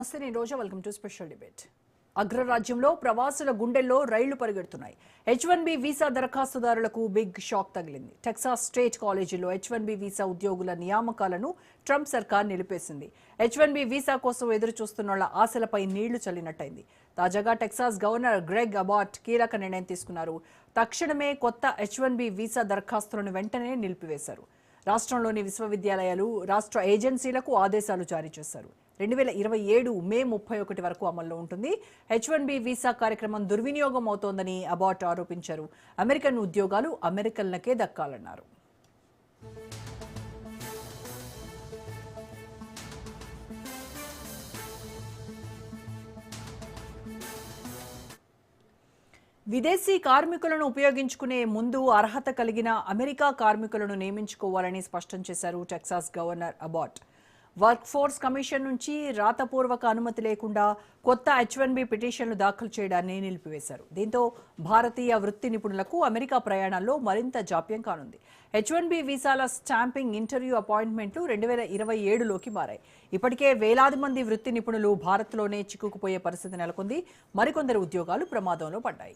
Roja welcome to special debate. అగ్రరాజ్యంలో ప్రవాసుల గుండెల్లో రైళ్లు పరిగెడుతున్నాయి. H1B వీసా దరఖాస్తుదారులకు బిగ్ షాక్ తగిలింది. టెక్సాస్ స్టేట్ కాలేజీలో H1B వీసా ఉద్యోగుల నియామకాలను ట్రంప్ సర్కార్ నిలిపేసింది. H1B వీసా కోసం ఎదురు చూస్తున్న ఆశలపై నీళ్లు చల్లినట్టయింది. తాజాగా టెక్సాస్ గవర్నర్ గ్రెగ్ అబాట్ కీలక నిర్ణయం తీసుకున్నారు. తక్షణమే కొత్త H1B వీసా దరఖాస్తులను వెంటనే నిలిపివేశారు. రాష్ట్రంలోని విశ్వవిద్యాలయాలు, రాష్ట్ర ఏజెన్సీలకు ఆదేశాలు జారీ చేశారు. 2027 మే 31 వరకు అమల్లో ఉంటుంది. H1B వీసా కార్యక్రమం దుర్వినియోగం అవుతోందని అబాట్ ఆరోపించారు. అమెరికన్ ఉద్యోగాలు అమెరికన్లకే దక్కాలన్నారు. విదేశీ కార్మికులను ఉపయోగించుకునే ముందు అర్హత కలిగిన అమెరికా కార్మికులను నియమించుకోవాలని స్పష్టం చేశారు Texas governor Abbott. Work force commission నుంచి రాతపూర్వక అనుమతి లేకుండా కొత్త H1B పిటిషన్లు దాఖలు చేయడాన్ని నిలిపివేశారు. దీంతో భారతీయ వృత్తి నిపుణులకు అమెరికా ప్రయాణాల్లో మరింత జాప్యం కానుంది. H1B వీసాల స్టాంపింగ్, ఇంటర్వ్యూ అపాయింట్మెంట్లు 2027లోకి మారాయి. ఇప్పటికే వేలాది మంది వృత్తి నిపుణులు భారత్లోనే చిక్కుకుపోయే పరిస్థితి నెలకొంది. మరికొందరు ఉద్యోగాలు ప్రమాదంలో పడ్డాయి.